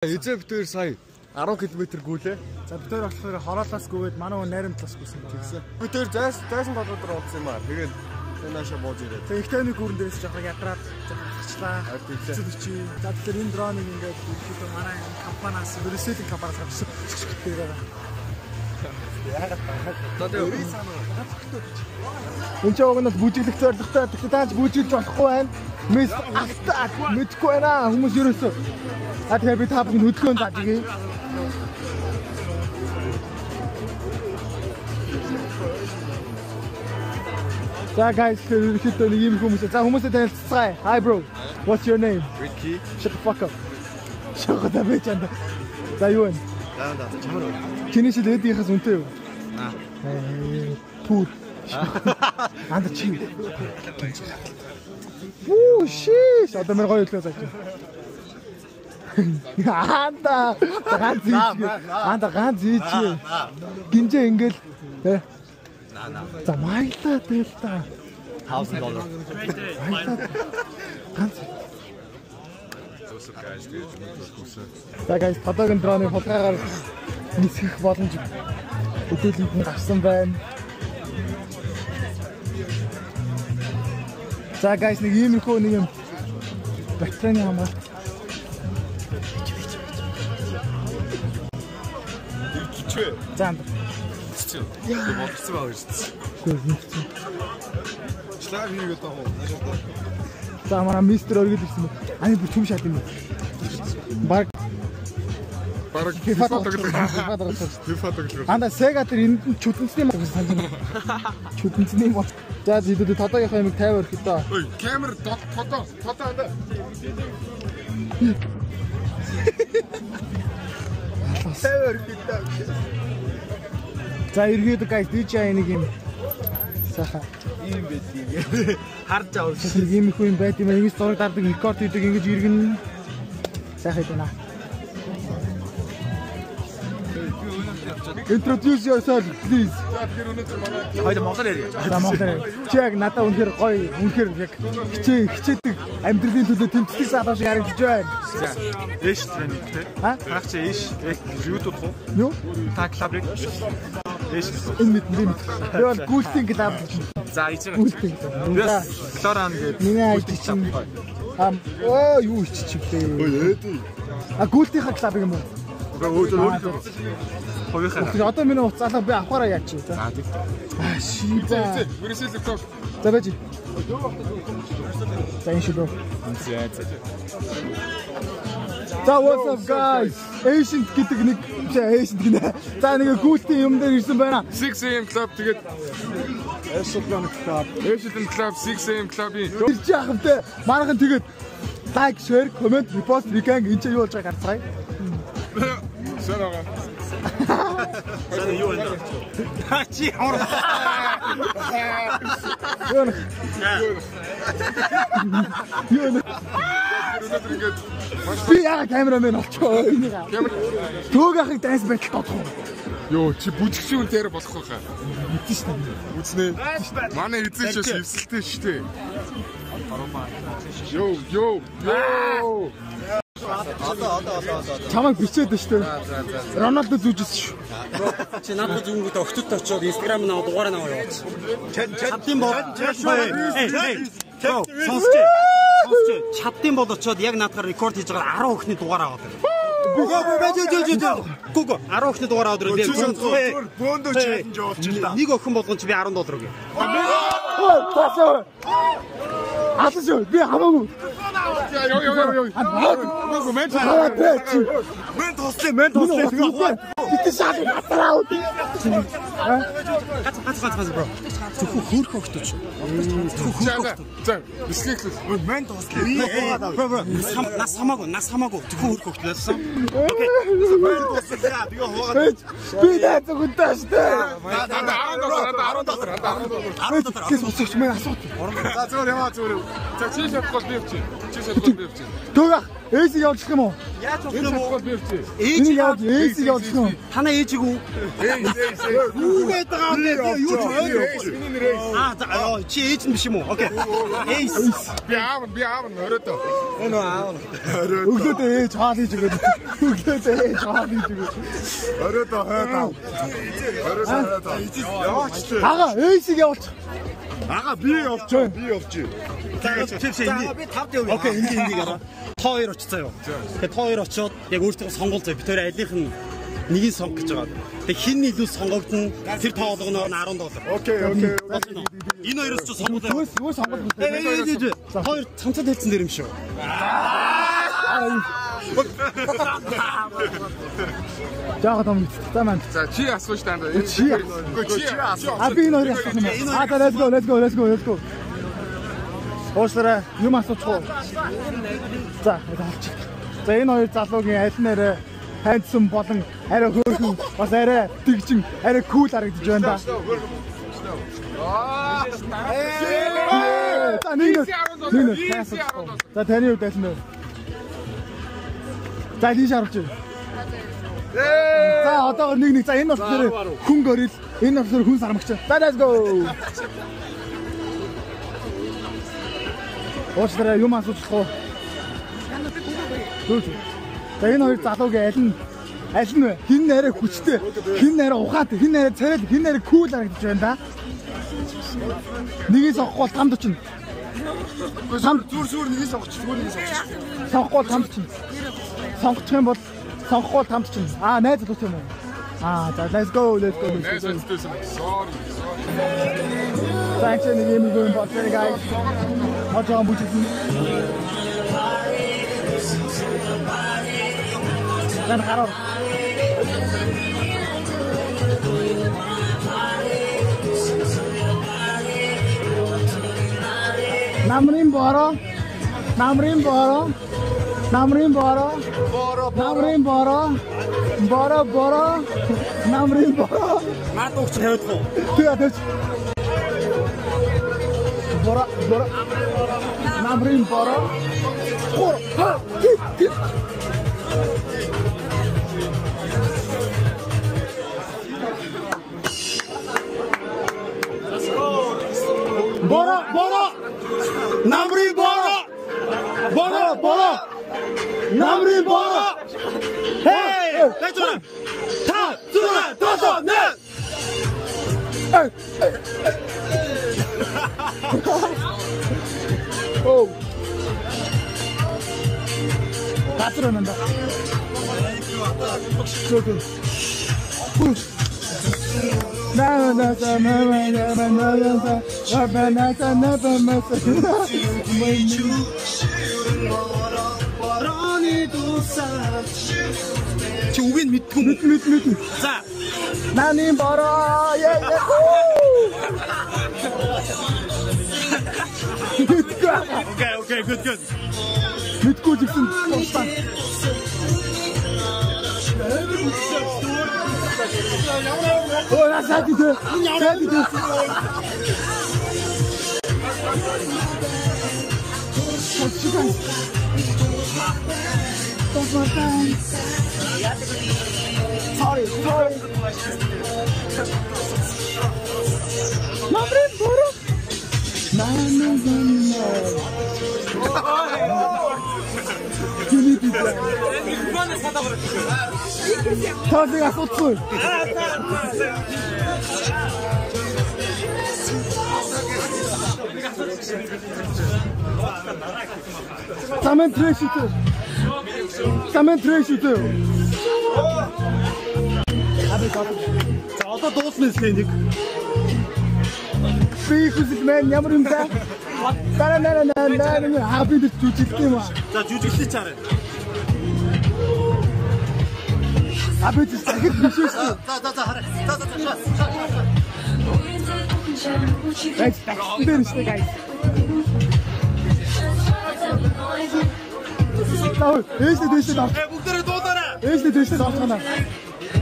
Эзэптээр сая 10 км гүйлээ. За битээр болохоор хороолоос гүгээд манай хүн найрам талаас гүйсэн гэсэн. Битээр зайсан толгойд оолсон юм аа. Тэгээд наашаа бууж ирээд. Тэгээ ихтэйний гүрэн дээрээс жоохон ядраад гарчлаа. Чи. За тэгэхээр энэ дроныг ингээд ихэд манай компаниас Брюсселийн компаниас авсан. Тэгээд энэ ч огноос бүжиглэх зорилготой. Тэгэхээр тааж бүжиглж болохгүй байна. Мэс мэдгүй байна. Хүмүүс ерөөсөө. Тэгэхээр би та бүхэн хөдөлгөөн заажгүй. So guys, iхэд нэг юм хүмүүс. За хүмүүстэй танилццгаая. Hi bro. What's your name? Ricky. Shut the fuck up. Шохоо та байж анда. За юу вэ? За чамаа. Чиний шил эдийнхээс үнтэй юу? Аа. Пүү. Анда чи. Оо шиш. Одоо мөр гоё хэлээ зааж. Анда ганц ийч. Анда ганц ийч. Гинжээ ингээл за майлаа тэгэл та $1,000. Ганц. За guys, падагийн дроны хулгайгаар нисэх боломж өдөлөнд нь гарсан байна. За guys, нэг иймэрхүү нэг юм батарейны хамгаалалт. Чичвэ. За яа, болчихсон байгаа шүү дээ. Шлаг хийгээд байгаа уу? За манай мистер өргөл ирсэн байна. Ани бүр чүм шат юм. Баг FIFA тоглох. Анда Sega тэр энд нь чүтэнцний мод гэж санаж байна. Чүтэнцний мод. За зүйдээ тодогийнхаа юмыг 50 өрөх гэдэг. Ой, камер фото анда. За эргээд guys DJ нэг юм. Саха. Ийм байдгийг харж авсан. Ийм их юм байт юм. Ингэж зураг дардаг, рекорд хийдэг, ингэж иргэн. Сайхан байна. Introduce yourself please. За тэр өнөөдөр манай хоёул Монгол ярья. За Монгол. Чи яг надад үнэхээр гоё, үнэхээр яг хичээдэг амьдралын төлөө тэмцдэг залуу шиг харагдаж байна. Эш тренинг те. Харах чи эш YouTube хоо. Юу? Та клабрик. Эш. Энэ мэд. Би бол гүйлтийн клаб. За ичээ. Гүйлтийн. Клоран гэдэг. Миний айд чинь оо юу иччихвээ. Ой ээдий. Гүйлтийн клаб юм уу? Ховийнхаа. Одоо миний уцаалаа би авахаараа яач. За тийм. Шийдэ. Бүрээсэл лөө. За байж. За энэ шүү. За what's up guys? Asian гэдэг нэг Asian гинэ. За нэг гүйлтийн юм дээр ирсэн байна. 6am club тэгээд Asian club. Asian club 6am club-ийн ирж яахвэ. Манайхан тэгээд like, share, comment, repost, retweet энэ ч юу болж байгааг харцгаая. Сарага. Сара юу вэ? Чи хор. Юу би яа камерамен олчоо энийг. Төг ахыг дайс байтал тодох. Йоо чи бүжигчүүн дээр болох байхаа. Мэдэн шүү дээ. Үзнэ. Манай эзэн ч эвсэлтэй шүү дээ. Йоо. Чамайг бичээд шүү дээ. Роналдо зүүжсэн шүү. Чи надад зүүнгүүд өгчөд очоод Instagram наа дугаараа наваа яваач. Чаддсан бол сонсч. Чаддсан бол очоод яг наадгаар рекорд хийж байгаа 10 хүүхний дугаараа аваад. Гүг 10 хүүхний дугаараа аваад би бөөндөө челленж явуулчихлаа. нэг охин болгон чи би $10 өгье. Атас юу би хамаагүй. Йоо. Мэн тослээ. Битээ шаад батраа. Гац бро. Зөвхөн хөөх өгтөч. За, бискетлээ. Мэн тослээ. Бро. Нас хамаагүй. Зөвхөн хөөх өгтөсөн. Окей. Мэн тослээ. Тэгээ хуугаад. Би даа зүгтээ штэ. $10. Кис усагч мэн асуут. За зүгээр яваа зүгээр. За чи шатгол би явчих. Төг ээжийг явуулчих юм уу? Яаж болох юм уу? Ээжийг явуулчих юм уу? Танаа ээжиг үү? Юу гэдэг аа юу ч ойлгохгүй. Чи ээж нь биш юм уу? Окей. Ээж. Би аав оройдоо. Энэ аав. Өглөөдөө ээж хаал хийж өгөөд. Өглөөдөө ээж хаал хийж өгөөд. Оройдоо хойдоо. Яваач. Ага ээжийг явуулчих. Ага би явчих. Би тавд явъя. Окей, ингэ гараа. Та хоёр очицгаа юу. Тэгээ та хоёр очиод яг өөртөө сонгуул зөө. Би тэр алийнх нь нэгийг сонгох гэж байгаа. Тэгээ хин илүү сонгогдно. Тэр тоо болгоно $10. Окей. Энэ хоёроос ч сонгуулаа. Юу сонгол Та хоёр цамцад хэлсэн дэр юм шүү. Жаахан том таман. За чи асууж танд. Чи асуу. Би энэ хоёрыг асуух юм. Let's go. Оосраа юм асуучих уу? За болчих. За энэ хоёр залуугийн аль нэрээ хайдсан болон арай хөөрхөн бас арай тэгжин арай кул харагдаж байна да. Нэг. За таны хувьд аль нэр? За тийш харуулж байна. За одоо нэг. За энэ болохоор хүн горил, энэ болохоор хүн сармагч. За let's go. Оосраа юм асуучих уу? За энэ хоёр залуугийн аль нь вэ? Хин нэрэ хүчтэй, хин нэрэ ухаатай, хин нэрэ царай, хин нэрэ кул харагдаж байна да. Нэгийг сонгохгүй бол тамд очно. Зүр нэгийг сонгоч. Сонгохгүй тамд очно. Сонгочих юм бол сонгохгүй тамд очно. Найз залуу юм уу? За let's go. Sorry. Thanks and game going for the guys. Hot on butchers. Dan harap. Namrin boro. Маад өгч тавьдаг уу? Тэгээд бора. Намрын бора. Бора. Намрын бора. Намрын бора. Hey! Let's go. Та зүрэ тосоо нэ. Oh. Патронанда. Чи үгийг мэдгүй мэдгүй. За. Нанин бороо. Okay, good. Мэдгүй гэсэн тусаа. Насаад идэ. Sorry. Намрын бороо. Тасыг асуухгүй. Самэн трэштэй. За одоо дуусна эсэх. Би хүсэл мэн ямар юм бэ? Дараа би жүжиглэх юм аа. За жүжиглээ чараа. Би дахид биш үү? За хараа. Guys, guys. Ээжтэй авч. Бүгдээрээ дуудаарай. Ээжтэй авчихна.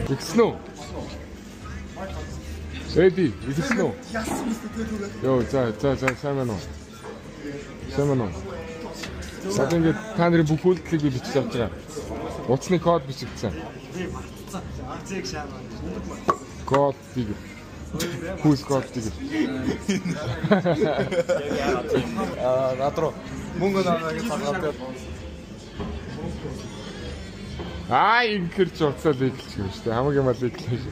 Игсэн үү? Эди, игсэн үү? Йоо, за, сайн байна уу? Одоо ингээд та нарын бүх үйлдэлийг би бичиж авч байгаа. Утасны код бичигдсэн. Код тийг. Who's код тийг. надруу мөнгө наагагийн цагаатаа ингээд ч уцаа лиглэж юм шүү дээ. Хамгийн мал лиглэж.